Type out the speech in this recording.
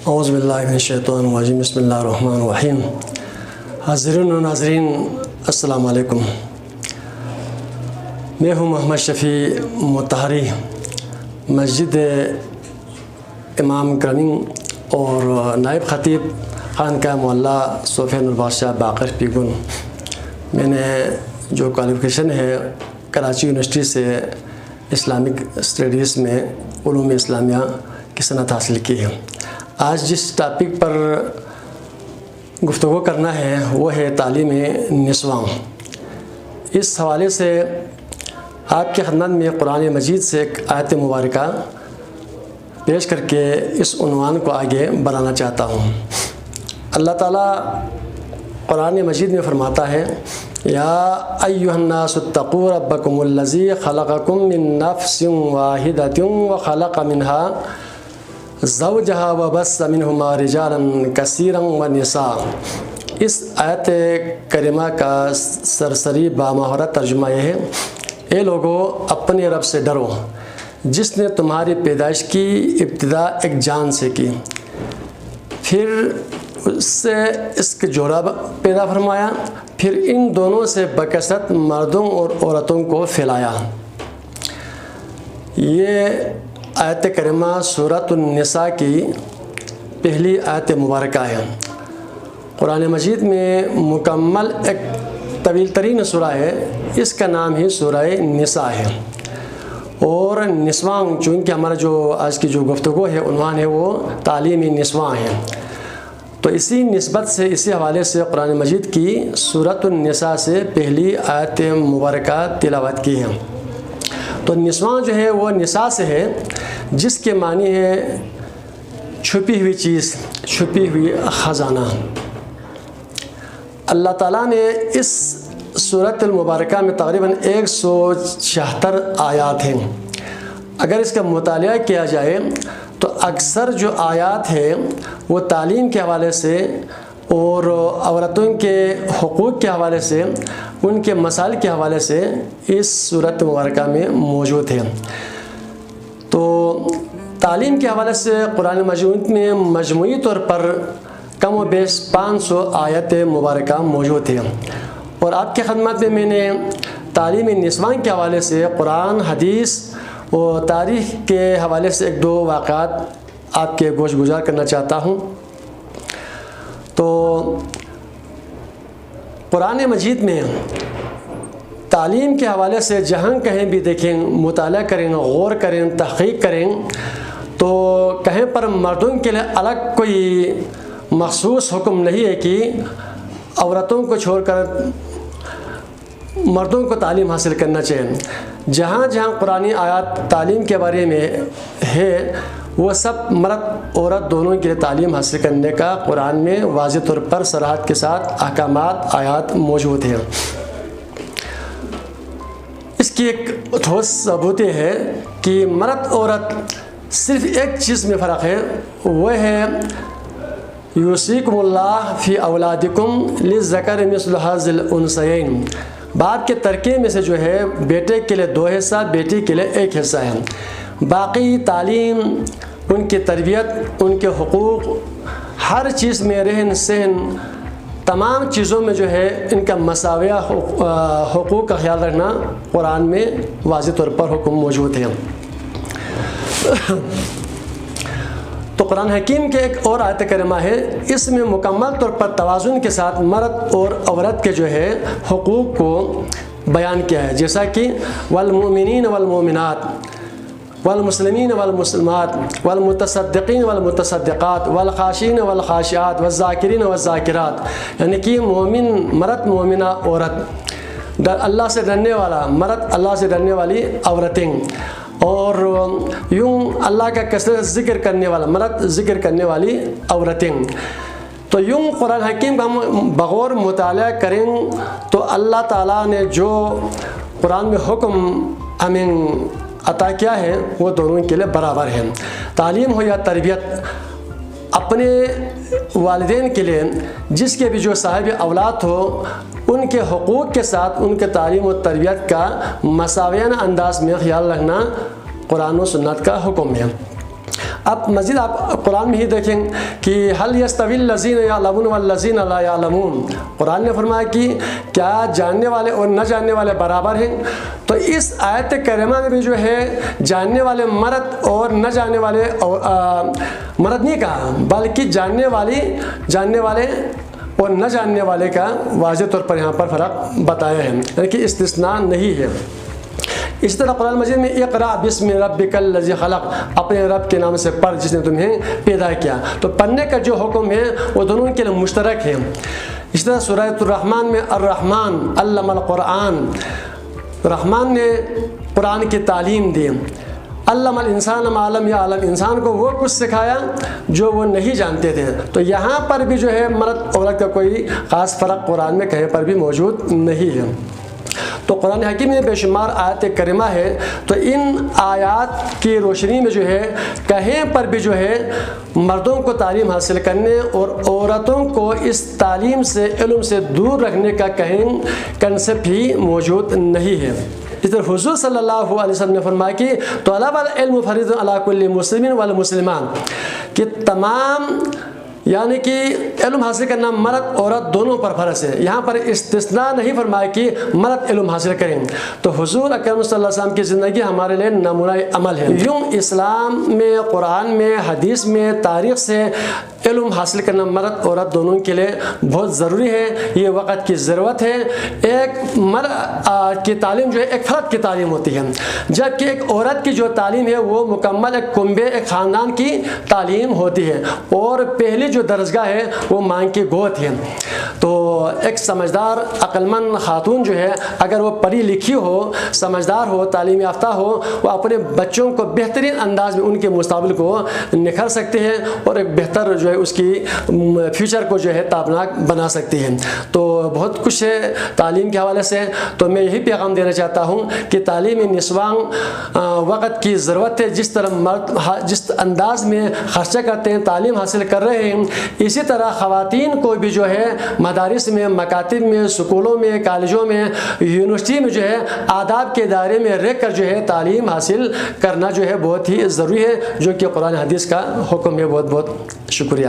اعوذ باللہ من الشیطان الرجیم، بسم اللہ الرحمن الرحیم۔ حاضرین و ناظرین السلام علیکم۔ میں ہوں محمد شفیع مطہری، مسجد امام کرننگ اور نائب خطیب خانقاہ معلیٰ سفیان البادشاہ باقر پیگن۔ میں نے جو کوالیفیکیشن ہے کراچی یونیورسٹی سے اسلامک اسٹڈیز میں علوم اسلامیہ کی صنعت حاصل کی ہے۔ آج جس ٹاپک پر گفتگو کرنا ہے وہ ہے تعلیم نسواں۔ اس حوالے سے آپ کی خدمت میں قرآن مجید سے ایک آیت مبارکہ پیش کر کے اس عنوان کو آگے بڑھانا چاہتا ہوں۔ اللہ تعالیٰ قرآن مجید میں فرماتا ہے، یا ایھا الناس اتقوا ربکم الذی خلقکم من نفس واحدۃ وخلق منها زوجہا وبث منہما رجالا کثیرا ونساء۔ اس آیت کریمہ کا سرسری بامہرت ترجمہ یہ ہے، اے لوگو اپنے رب سے ڈرو جس نے تمہاری پیدائش کی ابتدا ایک جان سے کی، پھر اس سے اس کے جوڑا پیدا فرمایا، پھر ان دونوں سے بکثرت مردوں اور عورتوں کو پھیلایا۔ یہ آیت کریمہ سورۃ النساء کی پہلی آیت مبارکہ ہے۔ قرآن مجید میں مکمل ایک طویل ترین سورہ ہے، اس کا نام ہی سورہ نساء ہے۔ اور نسواں، چونکہ ہمارا جو آج کی جو گفتگو ہے عنوان ہے وہ تعلیم نسواں ہے، تو اسی نسبت سے اسی حوالے سے قرآن مجید کی سورۃ النساء سے پہلی آیت مبارکہ تلاوت کی ہے۔ تو نسواں جو ہے وہ نساء سے ہے، جس کے معنی ہے چھپی ہوئی چیز، چھپی ہوئی خزانہ۔ اللہ تعالیٰ نے اس سورۃ المبارکہ میں تقریباً 176 آیات ہیں۔ اگر اس کا مطالعہ کیا جائے تو اکثر جو آیات ہیں وہ تعلیم کے حوالے سے اور عورتوں کے حقوق کے حوالے سے، ان کے مسائل کے حوالے سے اس سورۃ مبارکہ میں موجود ہیں۔ تو تعلیم کے حوالے سے قرآن مجید میں مجموعی طور پر کم و بیش 500 آیت مبارکہ موجود ہیں۔ اور آپ کی خدمت میں نے تعلیم نسواں کے حوالے سے قرآن، حدیث اور تاریخ کے حوالے سے ایک دو واقعات آپ کے گوش گزار کرنا چاہتا ہوں۔ تو قرآن مجید میں تعلیم کے حوالے سے جہاں کہیں بھی دیکھیں، مطالعہ کریں، غور کریں، تحقیق کریں، تو کہیں پر مردوں کے لیے الگ کوئی مخصوص حکم نہیں ہے کہ عورتوں کو چھوڑ کر مردوں کو تعلیم حاصل کرنا چاہیے۔ جہاں جہاں قرآنی آیات تعلیم کے بارے میں ہے، وہ سب مرد عورت دونوں کے لیے تعلیم حاصل کرنے کا قرآن میں واضح طور پر صراحت کے ساتھ احکامات، آیات موجود ہیں۔ اس کی ایک ٹھوس ثبوت یہ ہے کہ مرد عورت صرف ایک چیز میں فرق ہے، وہ ہے یوصیکم اللہ فی اولادکم للذکر مثل حظ الانثیین۔ باپ کے ترکے میں سے جو ہے بیٹے کے لیے 2 حصہ، بیٹی کے لیے 1 حصہ ہے۔ باقی تعلیم، ان کی تربیت، ان کے حقوق، ہر چیز میں رہن سہن، تمام چیزوں میں جو ہے ان کا مساویہ حقوق کا خیال رکھنا قرآن میں واضح طور پر حکم موجود ہے۔ تو قرآن حکیم کے ایک اور آیت کریمہ ہے، اس میں مکمل طور پر توازن کے ساتھ مرد اور عورت کے جو ہے حقوق کو بیان کیا ہے، جیسا کہ والمؤمنین والمؤمنات والمسلمین والمسلمات والمتصدقین والمتصدقات والخاشعین والخاشعات والذاکرین والذاکرات، یعنی کہ مومن مرد، مومنہ عورت، اللہ سے ڈرنے والا مرد، اللہ سے ڈرنے والی عورتیں، اور یوں اللہ کا کثرت ذکر کرنے والا مرد، ذکر کرنے والی عورتیں۔ تو یوں قرآن حکیم کا ہم بغور مطالعہ کریں تو اللہ تعالیٰ نے جو قرآن میں حکم ہمیں عطا کیا ہے وہ دونوں کے لیے برابر ہے۔ تعلیم ہو یا تربیت، اپنے والدین کے لیے جس کے بھی جو صاحب اولاد ہو، ان کے حقوق کے ساتھ ان کے تعلیم و تربیت کا مساویانہ انداز میں خیال رکھنا قرآن و سنت کا حکم ہے۔ اب مزید آپ قرآن میں ہی دیکھیں کہ حل یستوی الذین یعلمون والذین لا یعلمون، قرآن نے فرمایا کہ کیا جاننے والے اور نہ جاننے والے برابر ہیں؟ تو اس آیت کریمہ میں بھی جو ہے جاننے والے مرد اور نہ جاننے والے مرد نہیں کہا، بلکہ جاننے والے اور نہ جاننے والے کا واضح طور پر یہاں پر فرق بتایا ہے، یعنی کہ استثناء نہیں ہے۔ اسی طرح قرآن مجید میں اقرأ بسم ربک الذی خلق، اپنے رب کے نام سے پڑھ جس نے تمہیں پیدا کیا، تو پڑھنے کا جو حکم ہے وہ دونوں کے لیے مشترک ہے۔ اسی طرح سورہ الرحمن میں الرحمن علم القرآن، رحمان نے قرآن کی تعلیم دی، علم الانسان ما لم یعلم، انسان کو وہ کچھ سکھایا جو وہ نہیں جانتے تھے۔ تو یہاں پر بھی جو ہے مرد عورت کا کوئی خاص فرق قرآن میں کہیں پر بھی موجود نہیں ہے۔ تو قرآن حکیم میں بے شمار آیات کریمہ ہے، تو ان آیات کی روشنی میں جو ہے کہیں پر بھی جو ہے مردوں کو تعلیم حاصل کرنے اور عورتوں کو اس تعلیم سے علم سے دور رکھنے کا کہیں کنسپٹ ہی موجود نہیں ہے۔ اس طرح حضور صلی اللہ علیہ وسلم نے فرمایا کہ طلب العلم فریض علی کل مسلم والمسلمات، کہ تمام یعنی کہ علم حاصل کرنا مرد عورت دونوں پر فرض ہے، یہاں پر استثناء نہیں فرمایا کہ مرد علم حاصل کریں۔ تو حضور اکرم صلی اللہ علیہ وسلم کی زندگی ہمارے لیے نمونہ عمل ہے۔ یوں اسلام میں، قرآن میں، حدیث میں، تاریخ سے علم حاصل کرنا مرد عورت دونوں کے لیے بہت ضروری ہے، یہ وقت کی ضرورت ہے۔ ایک مرد کی تعلیم جو ہے ایک فرد کی تعلیم ہوتی ہے، جبکہ ایک عورت کی جو تعلیم ہے وہ مکمل ایک کنبے، ایک خاندان کی تعلیم ہوتی ہے، اور پہلی جو درجگاہ ہے وہ ماں کی گود ہے۔ تو ایک سمجھدار عقل مند خاتون جو ہے اگر وہ پڑھی لکھی ہو، سمجھدار ہو، تعلیم یافتہ ہو، وہ اپنے بچوں کو بہترین انداز میں ان کے مستقبل کو نکھار سکتے ہیں اور ایک بہتر جو ہے اس کی فیوچر کو جو ہے تابناک بنا سکتی ہے۔ تو بہت کچھ ہے تعلیم کے حوالے سے، تو میں یہی پیغام دینا چاہتا ہوں کہ تعلیم نسواں وقت کی ضرورت ہے۔ جس طرح مرد جس انداز میں خرچہ کرتے ہیں، تعلیم حاصل کر رہے ہیں، اسی طرح خواتین کو بھی جو ہے مدارس میں، مکاتب میں، سکولوں میں، کالجوں میں، یونیورسٹی میں جو ہے آداب کے دائرے میں رہ کر جو ہے تعلیم حاصل کرنا جو ہے بہت ہی ضروری ہے، جو کہ قرآن حدیث کا حکم ہے۔ بہت بہت شکریہ۔